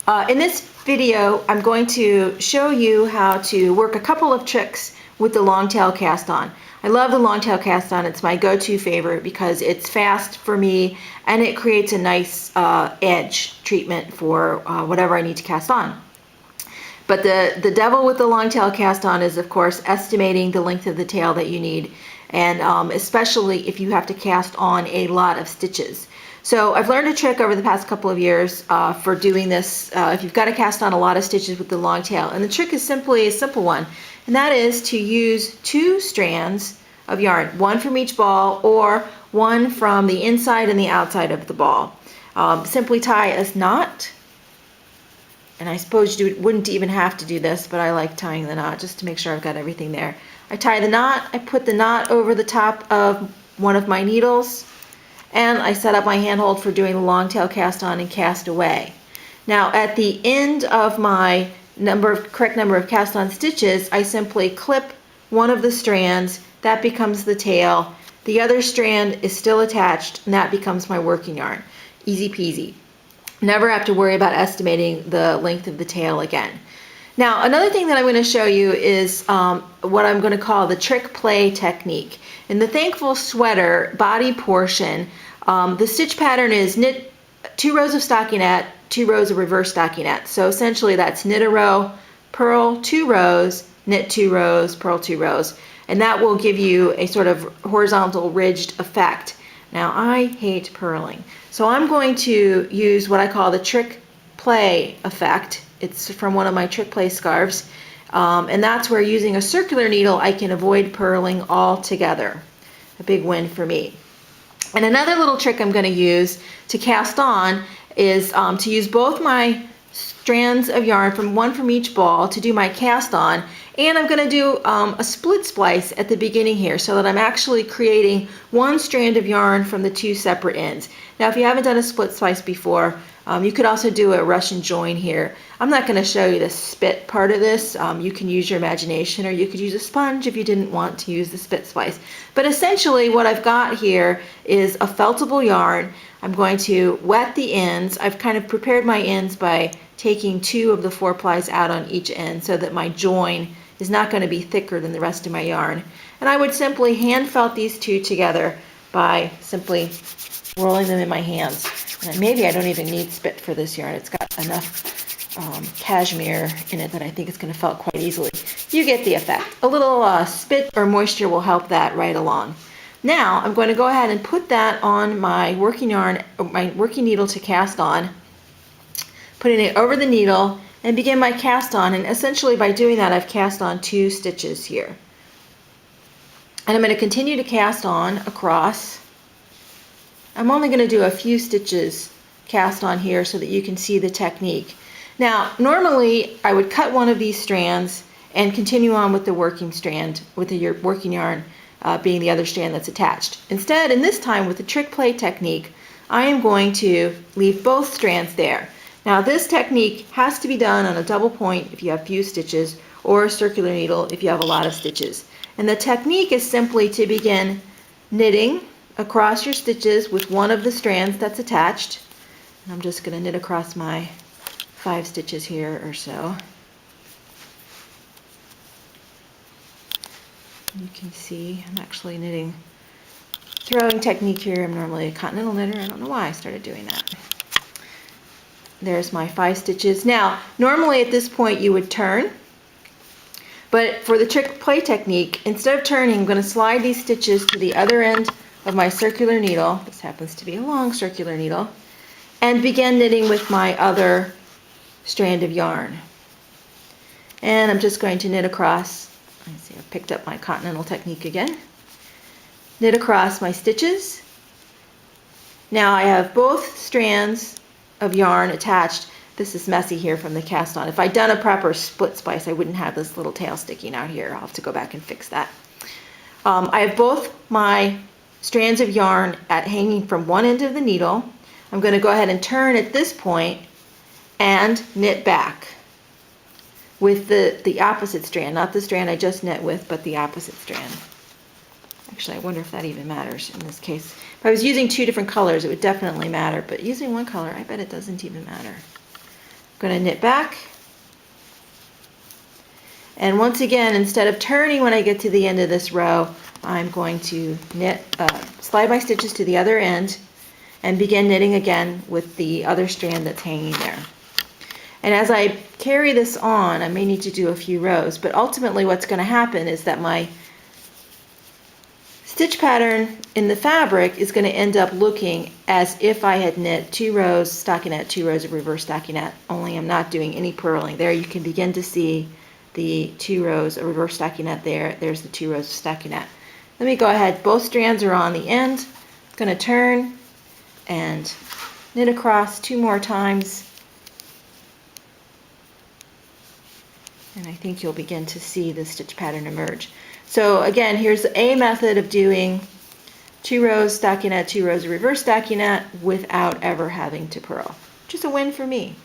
In this video, I'm going to show you how to work a couple of tricks with the long tail cast on. I love the long tail cast on. It's my go-to favorite because it's fast for me and it creates a nice edge treatment for whatever I need to cast on. But the devil with the long tail cast on is, of course, estimating the length of the tail that you need, and especially if you have to cast on a lot of stitches. So I've learned a trick over the past couple of years for doing this if you've got to cast on a lot of stitches with the long tail. And the trick is simply a simple one, and that is to use 2 strands of yarn, one from each ball or one from the inside and the outside of the ball. Simply tie a knot, and I suppose you wouldn't even have to do this, but I like tying the knot just to make sure I've got everything there. I tie the knot, I put the knot over the top of one of my needles, and I set up my handhold for doing the long tail cast on and cast away. Now at the end of my correct number of cast on stitches, I simply clip one of the strands. That becomes the tail. The other strand is still attached, and that becomes my working yarn. Easy peasy. Never have to worry about estimating the length of the tail again. Now another thing that I'm going to show you is what I'm going to call the trick play technique. In the Thankful Sweater body portion, the stitch pattern is knit 2 rows of stockinette, 2 rows of reverse stockinette. So essentially that's knit a row, purl 2 rows, knit 2 rows, purl 2 rows. And that will give you a sort of horizontal ridged effect. Now I hate purling, so I'm going to use what I call the trick play effect. It's from one of my trick play scarves, and that's where using a circular needle I can avoid purling altogether. A big win for me. And another little trick I'm going to use to cast on is to use both my strands of yarn, one from each ball, to do my cast on, and I'm going to do a split splice at the beginning here so that I'm actually creating one strand of yarn from the 2 separate ends. Now if you haven't done a split splice before, you could also do a Russian join here. I'm not going to show you the spit part of this. You can use your imagination, or you could use a sponge if you didn't want to use the spit splice. But essentially what I've got here is a feltable yarn. I'm going to wet the ends. I've kind of prepared my ends by taking 2 of the 4 plies out on each end so that my join is not going to be thicker than the rest of my yarn. And I would simply hand felt these 2 together by simply rolling them in my hands. And maybe I don't even need spit for this yarn. It's got enough cashmere in it that I think it's going to felt quite easily. You get the effect. A little spit or moisture will help that right along. Now I'm going to go ahead and put that on my working yarn, my working needle to cast on, putting it over the needle, and begin my cast on. And essentially by doing that, I've cast on 2 stitches here. And I'm going to continue to cast on across. I'm only going to do a few stitches cast on here so that you can see the technique. Now normally I would cut one of these strands and continue on with the working strand, with the working yarn being the other strand that's attached. Instead, in this time with the trick play technique, I am going to leave both strands there. Now this technique has to be done on a double point if you have few stitches, or a circular needle if you have a lot of stitches. And the technique is simply to begin knitting across your stitches with one of the strands that's attached. And I'm just going to knit across my 5 stitches here or so. You can see I'm actually knitting throwing technique here. I'm normally a continental knitter. I don't know why I started doing that. There's my 5 stitches. Now normally at this point you would turn, but for the trick play technique, instead of turning, I'm going to slide these stitches to the other end of my circular needle. This happens to be a long circular needle, and begin knitting with my other strand of yarn. And I'm just going to knit across. Let's see, I've picked up my continental technique again. Knit across my stitches. Now I have both strands of yarn attached. This is messy here from the cast on. If I'd done a proper split splice, I wouldn't have this little tail sticking out here. I'll have to go back and fix that. I have both my strands of yarn hanging from one end of the needle. I'm going to go ahead and turn at this point and knit back with the opposite strand, not the strand I just knit with, but the opposite strand. Actually, I wonder if that even matters in this case. If I was using 2 different colors, it would definitely matter, but using one color, I bet it doesn't even matter. going to knit back. And once again, instead of turning when I get to the end of this row, I'm going to slide my stitches to the other end and begin knitting again with the other strand that's hanging there. And as I carry this on, I may need to do a few rows, but ultimately what's going to happen is that my stitch pattern in the fabric is going to end up looking as if I had knit 2 rows stockinette, 2 rows of reverse stockinette, only I'm not doing any purling. There you can begin to see the 2 rows of reverse stockinette there. There's the 2 rows of stockinette. Let me go ahead. Both strands are on the end. I'm going to turn and knit across 2 more times. And I think you'll begin to see the stitch pattern emerge. So again, here's a method of doing 2 rows stockinette, 2 rows of reverse stockinette without ever having to purl. Just a win for me.